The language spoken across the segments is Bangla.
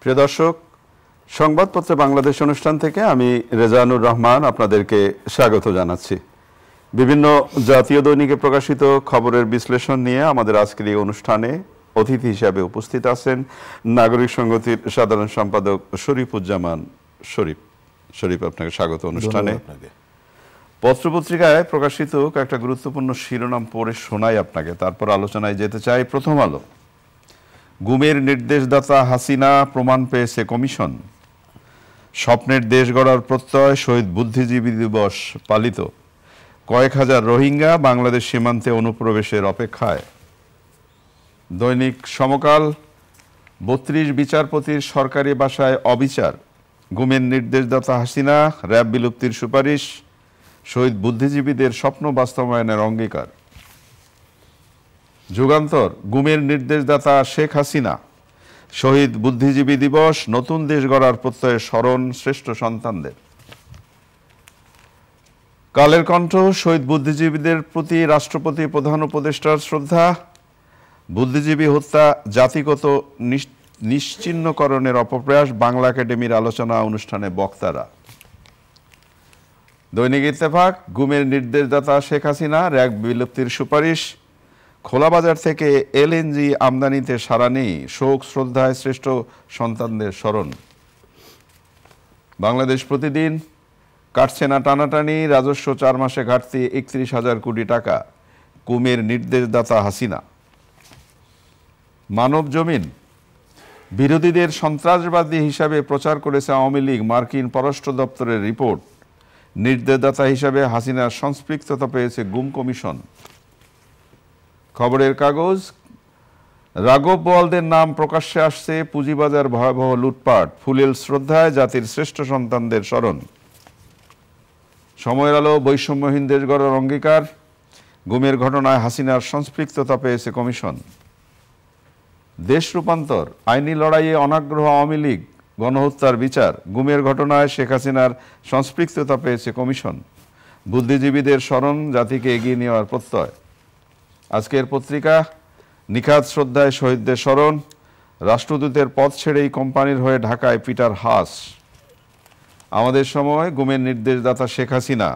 প্রিয় দর্শক, সংবাদপত্র বাংলাদেশ অনুষ্ঠান থেকে আমি রেজানুর রহমান আপনাদেরকে স্বাগত জানাচ্ছি। বিভিন্ন জাতীয় দৈনিকে প্রকাশিত খবরের বিশ্লেষণ নিয়ে আমাদের আজকের এই অনুষ্ঠানে অতিথি হিসাবে উপস্থিত আছেন নাগরিক সংহতির সাধারণ সম্পাদক শরীফুজ্জামান শরীফ। শরীফ, আপনাকে স্বাগত অনুষ্ঠানে। পত্রপত্রিকায় প্রকাশিত একটা গুরুত্বপূর্ণ শিরোনাম পড়ে শোনাই আপনাকে, তারপর আলোচনায় যেতে চাই। প্রথম আলো, গুমের নির্দেশদাতা হাসিনা প্রমাণ পেয়েছে কমিশন। স্বপ্নের দেশ গড়ার প্রত্যয়, শহীদ বুদ্ধিজীবী দিবস পালিত। কয়েক হাজার রোহিঙ্গা বাংলাদেশ সীমান্তে অনুপ্রবেশের অপেক্ষায়। দৈনিক সমকাল, ৩২ বিচারপতির সরকারি বাসায় অবিচার। গুমের নির্দেশদাতা হাসিনা, র্যাব বিলুপ্তির সুপারিশ। শহীদ বুদ্ধিজীবীদের স্বপ্ন বাস্তবায়নের অঙ্গীকার। যুগান্তর, গুমের নির্দেশদাতা শেখ হাসিনা, শহীদ বুদ্ধিজীবী দিবস, নতুন দেশ গড়ার প্রত্যয়ে স্মরণ শ্রেষ্ঠ সন্তানদের। কালের কণ্ঠ, শহীদ বুদ্ধিজীবীদের প্রতি রাষ্ট্রপতি প্রধান উপদেষ্টার শ্রদ্ধা। বুদ্ধিজীবী হত্যা জাতিগত নিশ্চিহ্নকরণের অপপ্রয়াস, বাংলা একাডেমির আলোচনা অনুষ্ঠানে বক্তারা। দৈনিক ইত্তেফাক, গুমের নির্দেশদাতা শেখ হাসিনা, র্যাব বিলুপ্তির সুপারিশ। খোলা বাজার থেকে এলএনজি আমদানিতে সাড়া নেই, শোক শ্রদ্ধায় শ্রেষ্ঠ সন্তানদের স্মরণ। বাংলাদেশ প্রতিদিন, কাটছে না টানাটানি, রাজস্ব 4 মাসে ঘাটতি 31,000 কোটি টাকা, গুমের নির্দেশদাতা হাসিনা। মানব জমিন, বিরোধীদের সন্ত্রাসবাদী হিসাবে প্রচার করেছে আওয়ামী লীগ, মার্কিন পররাষ্ট্র দপ্তরের রিপোর্ট। নির্দেশদাতা হিসাবে হাসিনার সম্পৃক্ততা পেয়েছে গুম কমিশন। খবরের কাগজ, রাঘব বোয়ালদের নাম প্রকাশ্যে আসছে, পুঁজিবাজার ভয়াবহ লুটপাট, ফুলেল শ্রদ্ধায় জাতির শ্রেষ্ঠ সন্তানদের স্মরণ। সময়ের আলো, বৈষম্যহীন দেশ গড়ার অঙ্গীকার। গুমের ঘটনায় হাসিনার সম্পৃক্ততা পেয়েছে কমিশন। দেশ রূপান্তর, আইনি লড়াইয়ে অনাগ্রহ আওয়ামী লীগ, গণহত্যার বিচার। গুমের ঘটনায় শেখ হাসিনার সম্পৃক্ততা পেয়েছে কমিশন। বুদ্ধিজীবীদের স্মরণ, জাতিকে এগিয়ে নেওয়ার প্রত্যয়। আজকের পত্রিকা, নিখাত শ্রদ্ধায় শহীদদের স্মরণ। রাষ্ট্রদূতের পদ ছেড়েই কোম্পানির হয়ে ঢাকায় পিটার হাস। আমাদের সময়, গুমের নির্দেশদাতা শেখ হাসিনা,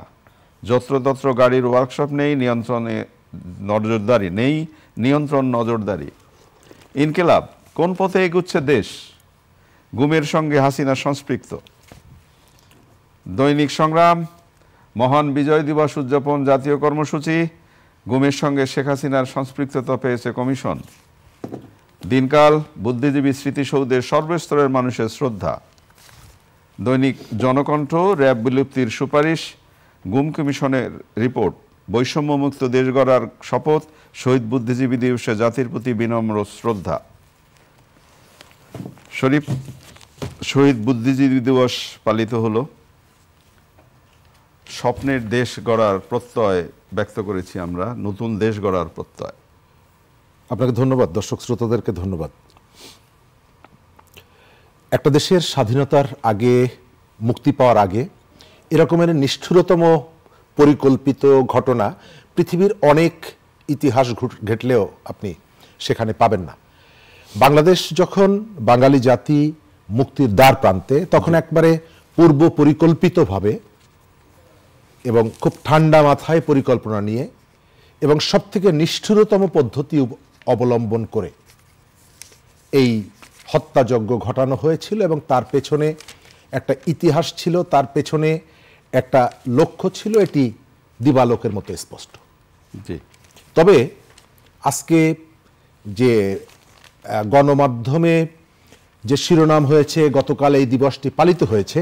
যত্রতত্র গাড়ির ওয়ার্কশপ নেই, নিয়ন্ত্রণ নজরদারি। ইনকিলাব, কোন পথে এগুচ্ছে দেশ, গুমের সঙ্গে হাসিনা সংস্পৃক্ত। দৈনিক সংগ্রাম, মহান বিজয় দিবস উদযাপন জাতীয় কর্মসূচি। গুমের সঙ্গে শেখ হাসিনার সম্পৃক্ততা পেয়েছে কমিশন। দিনকাল, বুদ্ধিজীবী স্মৃতিসৌধের সর্বস্তরের মানুষের শ্রদ্ধা। দৈনিক জনকণ্ঠ, র্যাব বিলুপ্তির সুপারিশ, গুম কমিশনের রিপোর্ট। বৈষম্যমুক্ত দেশ গড়ার শপথ, শহীদ বুদ্ধিজীবী দিবসে জাতির প্রতি বিনম্র শ্রদ্ধা। শরীফ, শহীদ বুদ্ধিজীবী দিবস পালিত হলো। স্বপ্নের দেশ গড়ার প্রত্যয় ব্যক্ত করেছি আমরা, নতুন দেশ গড়ার প্রত্যয়। আপনাকে ধন্যবাদ, দর্শক শ্রোতাদেরকে ধন্যবাদ। একটা দেশের স্বাধীনতার আগে, মুক্তি পাওয়ার আগে এরকমের নিষ্ঠুরতম পরিকল্পিত ঘটনা পৃথিবীর অনেক ইতিহাস ঘেটলেও আপনি সেখানে পাবেন না। বাংলাদেশ যখন বাঙালি জাতি মুক্তির দ্বার প্রান্তে, তখন একবারে পূর্ব পরিকল্পিতভাবে এবং খুব ঠান্ডা মাথায় পরিকল্পনা নিয়ে এবং সবথেকে নিষ্ঠুরতম পদ্ধতি অবলম্বন করে এই হত্যাযজ্ঞ ঘটানো হয়েছিল এবং তার পেছনে একটা ইতিহাস ছিল, তার পেছনে একটা লক্ষ্য ছিল, এটি দিবালোকের মতো স্পষ্ট। তবে আজকে যে গণমাধ্যমে যে শিরোনাম হয়েছে, গতকাল এই দিবসটি পালিত হয়েছে,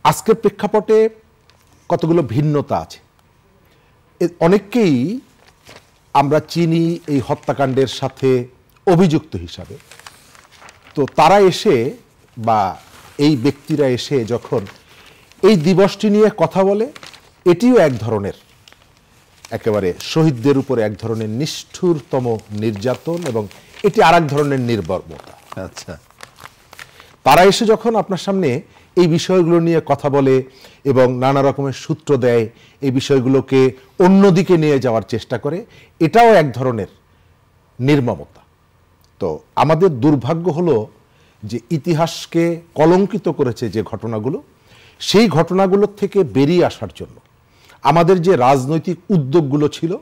আজকের প্রেক্ষাপটে কতগুলো ভিন্নতা আছে। অনেককেই আমরা চিনি এই হত্যাকাণ্ডের সাথে অভিযুক্ত হিসাবে। তো তারা এসে বা এই ব্যক্তিরা এসে যখন এই দিবসটি নিয়ে কথা বলে, এটিও এক ধরনের একেবারে শহীদদের উপরে এক ধরনের নিষ্ঠুরতম নির্যাতন এবং এটি আর এক ধরনের নির্মমতা। আচ্ছা, তারা এসে যখন আপনার সামনে এই বিষয়গুলো নিয়ে কথা বলে এবং নানা রকমের সূত্র দেয়, এই বিষয়গুলোকে অন্যদিকে নিয়ে যাওয়ার চেষ্টা করে, এটাও এক ধরনের নির্মমতা। তো আমাদের দুর্ভাগ্য হলো যে ইতিহাসকে কলঙ্কিত করেছে যে ঘটনাগুলো, সেই ঘটনাগুলোর থেকে বেরিয়ে আসার জন্য আমাদের যে রাজনৈতিক উদ্যোগগুলো ছিল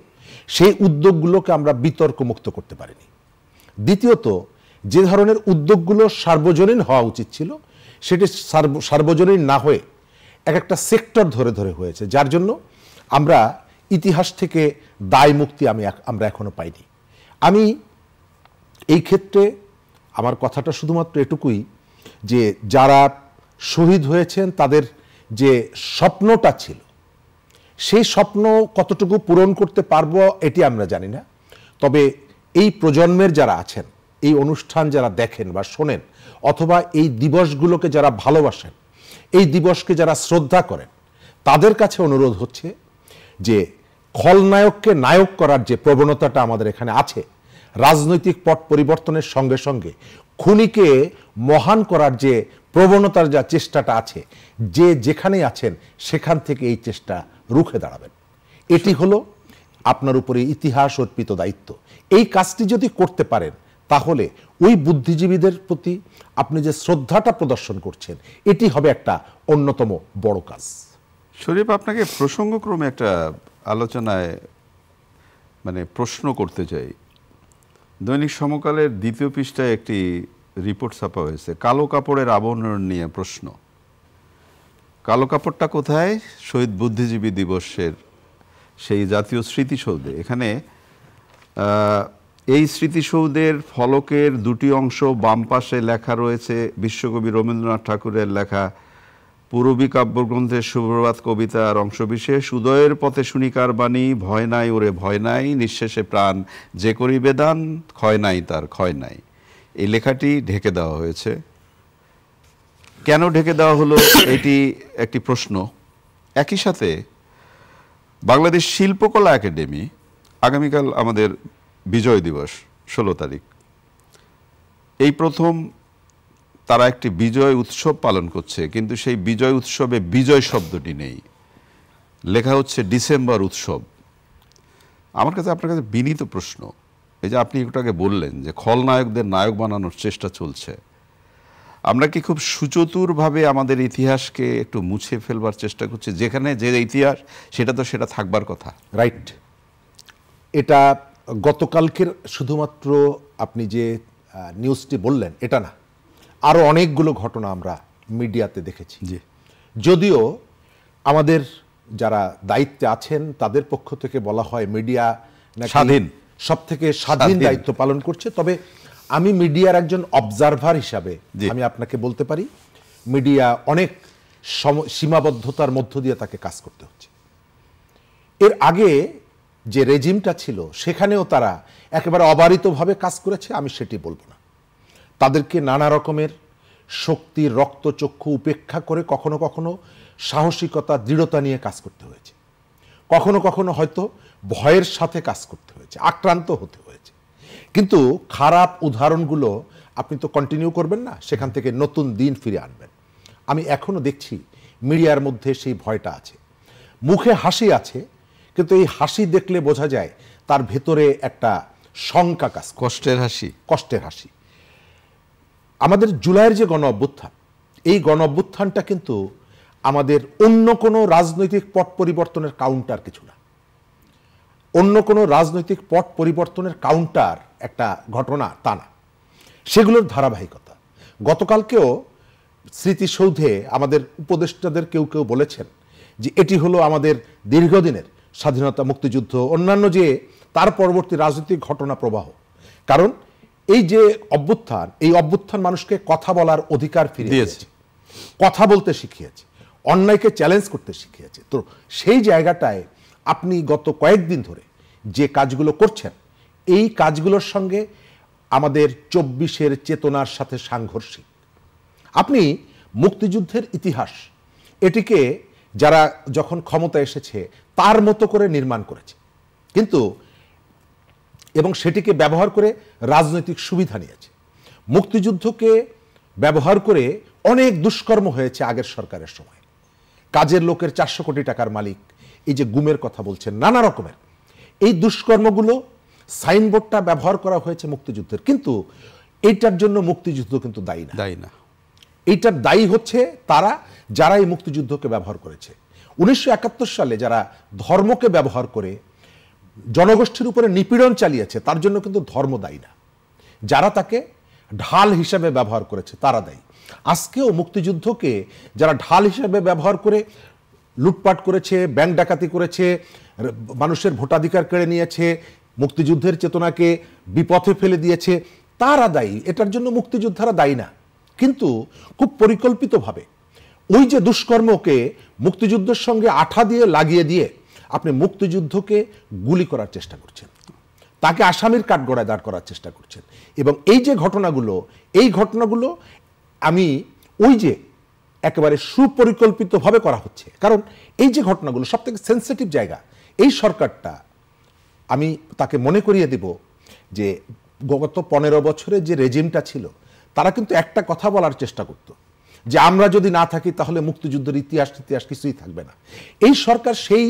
সেই উদ্যোগগুলোকে আমরা বিতর্ক মুক্ত করতে পারিনি। দ্বিতীয়ত, যে ধরনের উদ্যোগগুলো সার্বজনীন হওয়া উচিত ছিল সেটি সার্বজনীন না হয়ে এক একটা সেক্টর ধরে ধরে হয়েছে, যার জন্য আমরা ইতিহাস থেকে দায় মুক্তি আমরা এখনো পাইনি। আমি এই ক্ষেত্রে আমার কথাটা শুধুমাত্র এটুকুই যে যারা শহীদ হয়েছেন তাদের যে স্বপ্নটা ছিল সেই স্বপ্ন কতটুকু পূরণ করতে পারবো এটি আমরা জানি না। তবে এই প্রজন্মের যারা আছেন, এই অনুষ্ঠান যারা দেখেন বা শোনেন, অথবা এই দিবসগুলোকে যারা ভালোবাসেন, এই দিবসকে যারা শ্রদ্ধা করেন, তাদের কাছে অনুরোধ হচ্ছে যে খলনায়ককে নায়ক করার যে প্রবণতাটা আমাদের এখানে আছে, রাজনৈতিক পট পরিবর্তনের সঙ্গে সঙ্গে খুনিকে মহান করার যে প্রবণতার যা চেষ্টাটা আছে, যে যেখানেই আছেন সেখান থেকে এই চেষ্টা রুখে দাঁড়াবেন। এটি হলো আপনার উপরে ইতিহাস অর্পিত দায়িত্ব। এই কাজটি যদি করতে পারেন তাহলে ওই বুদ্ধিজীবীদের প্রতি আপনি যে শ্রদ্ধাটা প্রদর্শন করছেন এটি হবে একটা অন্যতম বড় কাজ। শরীফ, আপনাকে প্রসঙ্গক্রমে একটা আলোচনায় প্রশ্ন করতে চাই। দৈনিক সমকালের দ্বিতীয় পৃষ্ঠায় একটি রিপোর্ট ছাপা হয়েছে, কালো কাপড়ের আবরণ নিয়ে প্রশ্ন। কালো কাপড়টা কোথায়? শহীদ বুদ্ধিজীবী দিবসের সেই জাতীয় স্মৃতিসৌধে। এখানে এই স্মৃতিসৌধের ফলকের দুটি অংশ, বাম পাশে লেখা রয়েছে বিশ্বকবি রবীন্দ্রনাথ ঠাকুরের লেখা পূরবী কাব্যগ্রন্থের সুপ্রভাত কবিতার অংশবিশেষ, উদয়ের পথে শুনিকার বাণী, ভয় নাই ওরে ভয় নাই, নিঃশেষে প্রাণ যে করিবে দান, ক্ষয় নাই তার ক্ষয় নাই। এই লেখাটি ঢেকে দেওয়া হয়েছে। কেন ঢেকে দেওয়া হলো এটি একটি প্রশ্ন। একই সাথে বাংলাদেশ শিল্পকলা একাডেমি, আগামীকাল আমাদের বিজয় দিবস 16 তারিখ, এই প্রথম তারা একটি বিজয় উৎসব পালন করছে, কিন্তু সেই বিজয় উৎসবে বিজয় শব্দটি নেই, লেখা হচ্ছে ডিসেম্বর উৎসব। আমার কাছে আপনার কাছে বিনীত প্রশ্ন, এই যে আপনি একটু আগে বললেন যে খলনায়কদের নায়ক বানানোর চেষ্টা চলছে, আমরা কি খুব সুচতুরভাবে আমাদের ইতিহাসকে একটু মুছে ফেলবার চেষ্টা করছি? যেখানে যে ইতিহাস সেটা থাকবার কথা। রাইট। এটা গতকালকের শুধুমাত্র আপনি যে নিউজটি বললেন এটা না, আরও অনেকগুলো ঘটনা আমরা মিডিয়াতে দেখেছি। যদিও আমাদের যারা দায়িত্বে আছেন তাদের পক্ষ থেকে বলা হয় মিডিয়া স্বাধীন, সব থেকে স্বাধীন দায়িত্ব পালন করছে, তবে আমি মিডিয়ার একজন অবজারভার হিসাবে আমি আপনাকে বলতে পারি মিডিয়া অনেক সীমাবদ্ধতার মধ্য দিয়ে তাকে কাজ করতে হচ্ছে। এর আগে যে রেজিমটা ছিল সেখানেও তারা একেবারে অবারিতভাবে কাজ করেছে, আমি সেটি বলবো না। তাদেরকে নানা রকমের শক্তি, রক্তচক্ষু উপেক্ষা করে কখনো কখনো সাহসিকতা, দৃঢ়তা নিয়ে কাজ করতে হয়েছে, কখনো কখনো হয়তো ভয়ের সাথে কাজ করতে হয়েছে, আক্রান্ত হতে হয়েছে। কিন্তু খারাপ উদাহরণগুলো আপনি তো কন্টিনিউ করবেন না, সেখান থেকে নতুন দিন ফিরে আনবেন। আমি এখনো দেখছি মিডিয়ার মধ্যে সেই ভয়টা আছে, মুখে হাসি আছে, কিন্তু এই হাসি দেখলে বোঝা যায় তার ভেতরে একটা শঙ্কা কাজ, কষ্টের হাসি, কষ্টের হাসি। আমাদের জুলাইয়ের যে গণ অভ্যুত্থান, এই গণ অভ্যুত্থানটা কিন্তু আমাদের অন্য কোনো রাজনৈতিক পট পরিবর্তনের কাউন্টার কিছু না, অন্য কোনো রাজনৈতিক পট পরিবর্তনের কাউন্টার একটা ঘটনা তা না, সেগুলোর ধারাবাহিকতা। গতকালকেও স্মৃতিসৌধে আমাদের উপদেষ্টাদের কেউ কেউ বলেছেন যে এটি হলো আমাদের দীর্ঘদিনের স্বাধীনতা, মুক্তিযুদ্ধ, অন্যান্য যে তার পরবর্তী রাজনৈতিক ঘটনা প্রবাহ। কারণ এই যে অভ্যুত্থান, এই অভ্যুত্থান মানুষকে কথা বলার অধিকার ফিরিয়ে দিয়েছে, কথা বলতে শিখিয়েছে, অন্যায়কে চ্যালেঞ্জ করতে শিখিয়েছে। তো সেই জায়গাটায় আপনি গত কয়েকদিন ধরে যে কাজগুলো করছেন, এই কাজগুলোর সঙ্গে আমাদের 24-এর চেতনার সাথে সাংঘর্ষিক। আপনি মুক্তিযুদ্ধের ইতিহাস, এটিকে যারা যখন ক্ষমতা এসেছে তার মতো করে নির্মাণ করেছে, কিন্তু এবং সেটিকে ব্যবহার করে রাজনৈতিক সুবিধা নিয়েছে। মুক্তিযুদ্ধকে ব্যবহার করে অনেক দুষ্কর্ম হয়েছে আগের সরকারের সময়। কাজের লোকের 400 কোটি টাকার মালিক, এই যে গুমের কথা বলছেন, নানা রকমের এই দুষ্কর্মগুলো সাইনবোর্ডটা ব্যবহার করা হয়েছে মুক্তিযুদ্ধের, কিন্তু এইটার জন্য মুক্তিযুদ্ধ কিন্তু দায়ী না। এইটার দায়ী হচ্ছে তারা যারা এই মুক্তিযুদ্ধকে ব্যবহার করেছে। 1971 সালে যারা ধর্মকে ব্যবহার করে জনগোষ্ঠীর উপরে নিপীড়ন চালিয়েছে তার জন্য কিন্তু ধর্ম দায়ী না, যারা তাকে ঢাল হিসেবে ব্যবহার করেছে তারা দায়ী। আজকেও মুক্তিযুদ্ধকে যারা ঢাল হিসেবে ব্যবহার করে লুটপাট করেছে, ব্যাংক ডাকাতি করেছে, মানুষের ভোটাধিকার কেড়ে নিয়েছে, মুক্তিযুদ্ধের চেতনাকে বিপথে ফেলে দিয়েছে, তারা দায়ী। এটার জন্য মুক্তিযোদ্ধারা দায়ী না। কিন্তু খুব পরিকল্পিতভাবে ওই যে দুষ্কর্মকে মুক্তিযুদ্ধের সঙ্গে আঠা দিয়ে লাগিয়ে দিয়ে আপনি মুক্তিযুদ্ধকে গুলি করার চেষ্টা করছেন, তাকে আসামির কাঠগড়ায় দাঁড় করার চেষ্টা করছেন। এবং এই যে ঘটনাগুলো আমি ওই যে একেবারে সুপরিকল্পিতভাবে করা হচ্ছে, কারণ এই যে ঘটনাগুলো সব থেকে সেন্সিটিভ জায়গা। এই সরকারটা, আমি তাকে মনে করিয়ে দেব যে গত 15 বছরে যে রেজিমটা ছিল তারা কিন্তু একটা কথা বলার চেষ্টা করত যে আমরা যদি না থাকি তাহলে মুক্তিযুদ্ধের ইতিহাস কিছুই থাকবে না। এই সরকার সেই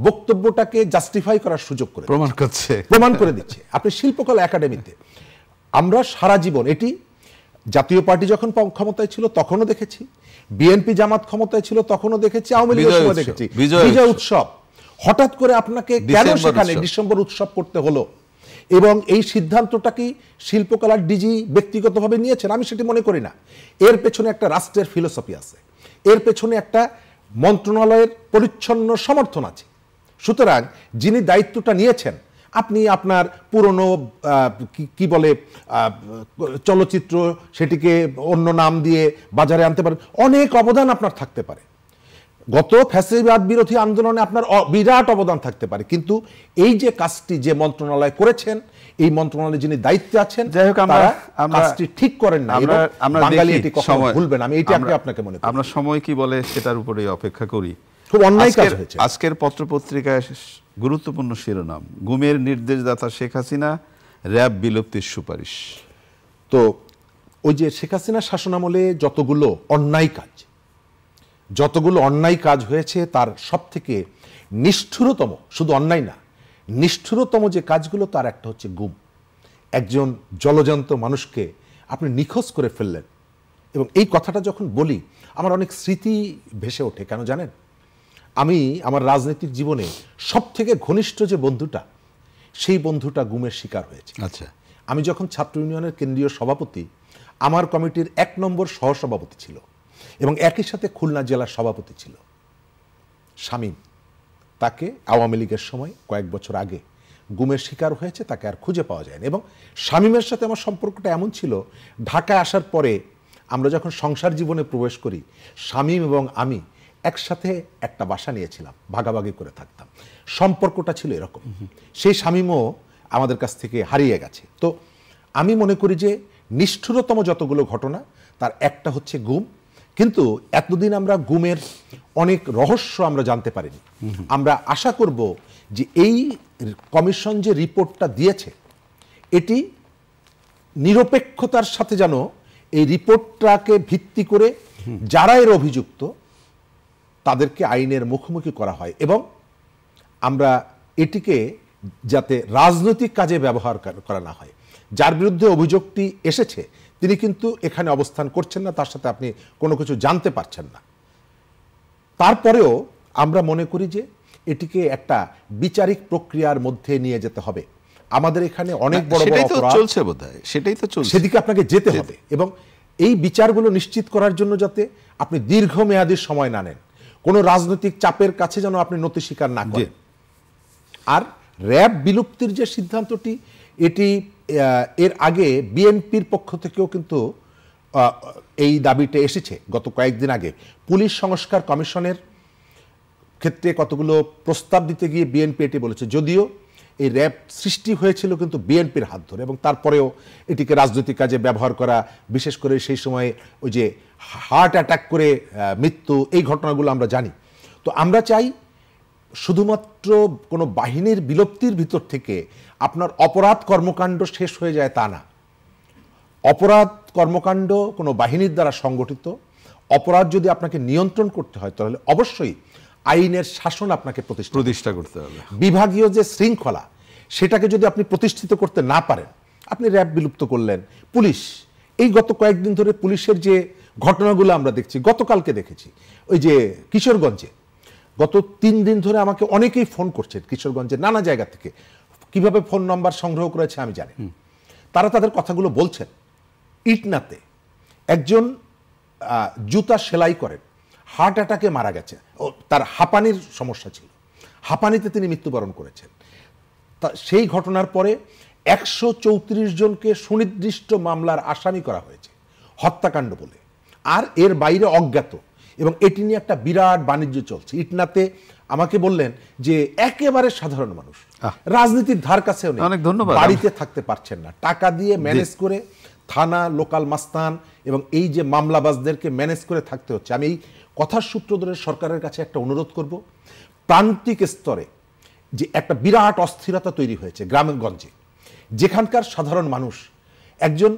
বক্তব্যটাকে জাস্টিফাই করার সুযোগ করে প্রমাণ করে দিচ্ছে। আপনি শিল্পকলা একাডেমিতে আমরা সারা জীবন, এটি জাতীয় পার্টি যখন ক্ষমতায় ছিল তখনও দেখেছি, বিএনপি জামাত ক্ষমতায় ছিল তখনও দেখেছি, আওয়ামী লীগের সময় দেখেছি বিজয় উৎসব। হঠাৎ করে আপনাকে কেন সেখানে ডিসেম্বর উৎসব করতে হলো? এবং এই সিদ্ধান্তটা কি শিল্পকলার ডিজি ব্যক্তিগতভাবে নিয়েছেন? আমি সেটি মনে করি না। এর পেছনে একটা রাষ্ট্রের ফিলোসফি আছে, এর পেছনে একটা মন্ত্রণালয়ের পরিচ্ছন্ন সমর্থন আছে। সুতরাং যিনি দায়িত্বটা নিয়েছেন, আপনি আপনার পুরনো কি বলে চলচ্চিত্র, সেটিকে অন্য নাম দিয়ে বাজারে আনতে পারেন, অনেক অবদান আপনার থাকতে পারে। গত ফ্যাসিবাদ বিরোধী আন্দোলনে আপনার বিরাট অবদান থাকতে পারে, কিন্তু এই যে কাজটি যে মন্ত্রণালয় করেছেন, এই মন্ত্রণালয়ে যিনি দায়িত্বে আছেন তারা কাজটি ঠিক করেন না। বাঙালি এটি কখনো ভুলবেন না, আমি এইটা আপনাকে মনে করি। আমরা সময় কি বলে সেটার উপরেই অপেক্ষা করি। খুব অন্যায় কাজ হয়েছে। আজকের পত্রপত্রিকায় গুরুত্বপূর্ণ শিরোনাম, গুমের নির্দেশদাতা শেখ হাসিনা, র‍্যাব বিলুপ্তির সুপারিশ। তো ওই যে শেখ হাসিনার শাসনামলে যতগুলো অন্যায় কাজ হয়েছে তার সব থেকে নিষ্ঠুরতম, শুধু অন্যায় না, নিষ্ঠুরতম যে কাজগুলো তার একটা হচ্ছে গুম। একজন জলজন্ত মানুষকে আপনি নিখোঁজ করে ফেললেন। এবং এই কথাটা যখন বলি আমার অনেক স্মৃতি ভেসে ওঠে। কেন জানেন? আমি আমার রাজনৈতিক জীবনে সব থেকে ঘনিষ্ঠ যে বন্ধুটা, সেই বন্ধুটা গুমের শিকার হয়েছে। আচ্ছা, আমি যখন ছাত্র ইউনিয়নের কেন্দ্রীয় সভাপতি, আমার কমিটির 1 নম্বর সহসভাপতি ছিল এবং একই সাথে খুলনা জেলার সভাপতি ছিল শামীম। তাকে আওয়ামী লীগের সময় কয়েক বছর আগে গুমের শিকার হয়েছে, তাকে আর খুঁজে পাওয়া যায়নি। এবং শামীমের সাথে আমার সম্পর্কটা এমন ছিল, ঢাকায় আসার পরে আমরা যখন সংসার জীবনে প্রবেশ করি, শামীম এবং আমি একসাথে একটা বাসা নিয়েছিলাম, ভাগাভাগি করে থাকতাম। সম্পর্কটা ছিল এরকম। সেই শামীমও আমাদের কাছ থেকে হারিয়ে গেছে। তো আমি মনে করি যে নিষ্ঠুরতম যতগুলো ঘটনা তার একটা হচ্ছে গুম। কিন্তু এতদিন আমরা গুমের অনেক রহস্য আমরা জানতে পারিনি। আমরা আশা করব যে এই কমিশন যে রিপোর্টটা দিয়েছে, এটি নিরপেক্ষতার সাথে যেন এই রিপোর্টটাকে ভিত্তি করে যারা এর অভিযুক্ত তাদেরকে আইনের মুখোমুখি করা হয় এবং আমরা এটিকে যাতে রাজনৈতিক কাজে ব্যবহার করা না হয়। যার বিরুদ্ধে অভিযোগটি এসেছে তিনি কিন্তু এখানে অবস্থান করছেন না, তার সাথে আপনি কোনো কিছু জানতে পারছেন না। তারপরেও আমরা মনে করি যে এটিকে একটা বিচারিক প্রক্রিয়ার মধ্যে নিয়ে যেতে হবে। আমাদের এখানে অনেক বড় বড় অপরাধ চলছে, বোধহয় সেটাই তো চলছে, সেদিকে আপনাকে যেতে হবে। এবং এই বিচারগুলো নিশ্চিত করার জন্য যাতে আপনি দীর্ঘমেয়াদী সময় না নেন, কোনো রাজনৈতিক চাপের কাছে যেন আপনি নতি স্বীকার না করেন। আর র‍্যাব বিলুপ্তির যে সিদ্ধান্তটি, এটি এর আগে বিএনপির পক্ষ থেকেও কিন্তু এই দাবিটা এসেছে। গত কয়েকদিন আগে পুলিশ সংস্কার কমিশনের ক্ষেত্রে কতগুলো প্রস্তাব দিতে গিয়ে বিএনপি এটি বলেছে, যদিও এই র‍্যাব সৃষ্টি হয়েছিল কিন্তু বিএনপির হাত ধরে, এবং তারপরেও এটিকে রাজনৈতিক কাজে ব্যবহার করা, বিশেষ করে সেই সময় ওই যে হার্ট অ্যাটাক করে মৃত্যু, এই ঘটনাগুলো আমরা জানি। তো আমরা চাই শুধুমাত্র কোনো বাহিনীর বিলুপ্তির ভিতর থেকে আপনার অপরাধ কর্মকাণ্ড শেষ হয়ে যায় তা না। অপরাধ কর্মকাণ্ড কোনো বাহিনীর দ্বারা সংগঠিত অপরাধ যদি আপনাকে নিয়ন্ত্রণ করতে হয় তাহলে অবশ্যই আইনের শাসন আপনাকে প্রতিষ্ঠা করতে হবে। বিভাগীয় যে শৃঙ্খলা, সেটাকে যদি আপনি প্রতিষ্ঠিত করতে না পারেন, আপনি র্যাব বিলুপ্ত করলেন, পুলিশ, এই গত কয়েকদিন ধরে পুলিশের যে ঘটনাগুলো আমরা দেখছি, গতকালকে দেখেছি ওই যে কিশোরগঞ্জে, গত 3 দিন ধরে আমাকে অনেকেই ফোন করছেন কিশোরগঞ্জের নানা জায়গা থেকে, কিভাবে ফোন নাম্বার সংগ্রহ করেছে আমি জানি। তারা তাদের কথাগুলো বলছেন। ইটনাতে একজন জুতা সেলাই করেন, হার্ট অ্যাটাকে মারা গেছে, তার হাঁপানির সমস্যা ছিল, হাঁপানিতে তিনি মৃত্যুবরণ করেছেন। সেই ঘটনার পরে 134 জনকে সুনির্দিষ্ট মামলার আসামি করা হয়েছে হত্যাকাণ্ড বলে, আর এর বাইরে অজ্ঞাত, এবং এটি নিয়ে একটা বিরাট বাণিজ্য চলছে। ইটনাতে আমাকে বললেন যে একেবারে সাধারণ মানুষ, রাজনীতির ধার কাছেও নেই, অনেক ধন্যবাদ, বাড়িতে থাকতে পারছেন না, টাকা দিয়ে ম্যানেজ করে থানা, লোকাল মাস্তান এবং এই যে মামলাবাজদেরকে ম্যানেজ করে থাকতে হচ্ছে। আমি এই কথার সূত্র ধরে সরকারের কাছে একটা অনুরোধ করব, প্রান্তিক স্তরে যে একটা বিরাট অস্থিরতা তৈরি হয়েছে গ্রামগঞ্জে, যেখানকার সাধারণ মানুষ, একজন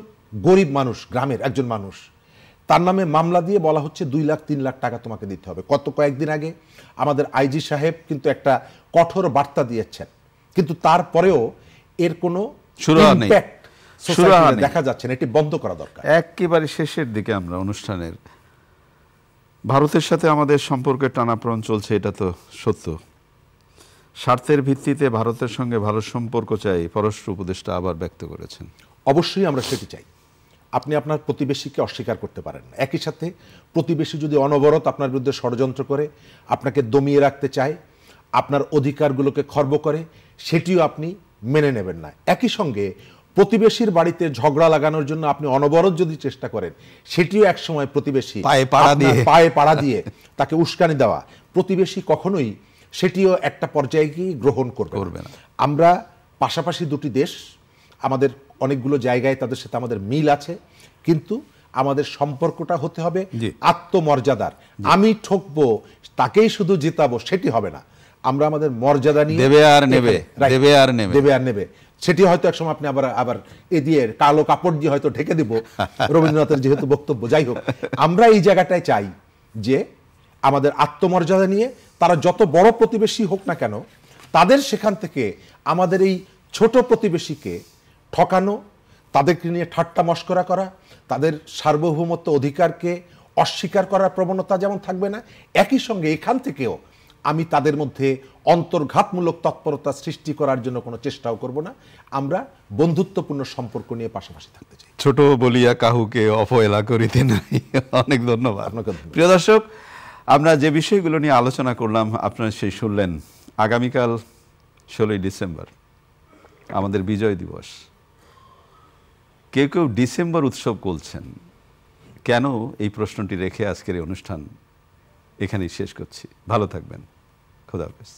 গরিব মানুষ, গ্রামের একজন মানুষ, তার নামে মামলা দিয়ে বলা হচ্ছে 2 লাখ 3 লাখ টাকা তোমাকে দিতে হবে। কয়েকদিন আগে আমাদের আইজি সাহেব কিন্তু একটা কঠোর বার্তা দিয়েছেন, কিন্তু তারপরেও এর কোনো ইমপ্যাক্ট সোসাইটিতে দেখা যাচ্ছে না। এটি বন্ধ করা দরকার। একেবারে শেষের দিকে আমরা অনুষ্ঠানের, ভারতের সাথে আমাদের সম্পর্কের টানাপোড়েন চলছে, এটা তো সত্য। স্বার্থের ভিত্তিতে ভারতের সঙ্গে ভালো সম্পর্ক চাই, পররাষ্ট্র উপদেষ্টা আবার ব্যক্ত করেছেন। অবশ্যই আমরা সেটি চাই। আপনি আপনার প্রতিবেশীকে অস্বীকার করতে পারেন না। একই সাথে প্রতিবেশী যদি অনবরত আপনার বিরুদ্ধে ষড়যন্ত্র করে, আপনাকে দমিয়ে রাখতে চায়, আপনার অধিকারগুলোকে খর্ব করে, সেটিও আপনি মেনে নেবেন না। একই সঙ্গে প্রতিবেশীর বাড়িতে ঝগড়া লাগানোর জন্য আপনি অনবরত যদি চেষ্টা করেন, সেটিও একসময় প্রতিবেশী পায়ে পাড়া দিয়ে তাকে উস্কানি দেওয়া, প্রতিবেশী কখনোই সেটিও একটা পর্যায়ে গিয়ে গ্রহণ করবে না। আমরা পাশাপাশি দুটি দেশ, আমাদের অনেকগুলো জায়গায় তাদের সাথে আমাদের মিল আছে, কিন্তু আমাদের সম্পর্কটা হতে হবে আত্মমর্যাদার। আমি ঠকবো, তাকেই শুধু জেতাবো, সেটি হবে না। আমরা আমাদের মর্যাদা নিয়ে দেবে আর নেবে, সেটি হয়তো একসময় আপনি আবার এ দিয়ে কালো কাপড় দিয়ে হয়তো ঢেকে দিব, রবীন্দ্রনাথের যেহেতু বক্তব্য। যাই হোক, আমরা এই জায়গাটায় চাই যে আমাদের আত্মমর্যাদা নিয়ে তারা যত বড় প্রতিবেশী হোক না কেন, তাদের সেখান থেকে আমাদের এই ছোট প্রতিবেশীকে ঠকানো, তাদেরকে নিয়ে ঠাট্টা মশকরা করা, তাদের সার্বভৌমত্ব অধিকারকে অস্বীকার করার প্রবণতা যেমন থাকবে না, একই সঙ্গে এখান থেকেও আমি তাদের মধ্যে অন্তর্ঘাতমূলক তৎপরতা সৃষ্টি করার জন্য কোনো চেষ্টাও করব না। আমরা বন্ধুত্বপূর্ণ সম্পর্ক নিয়ে পাশাপাশি থাকতে চাই। ছোট বলিয়া কাহুকে অবহেলা করিতে নাই। অনেক ধন্যবাদ। প্রিয় দর্শক, আমরা যে বিষয়গুলো নিয়ে আলোচনা করলাম আপনারা সেই শুনলেন। আগামীকাল 16ই ডিসেম্বর আমাদের বিজয় দিবস। কেউ কেউ ডিসেম্বর উৎসব করছেন কেন, এই প্রশ্নটি রেখে আজকের এই অনুষ্ঠান এখানেই শেষ করছি। ভালো থাকবেন। খোদা হাফেজ।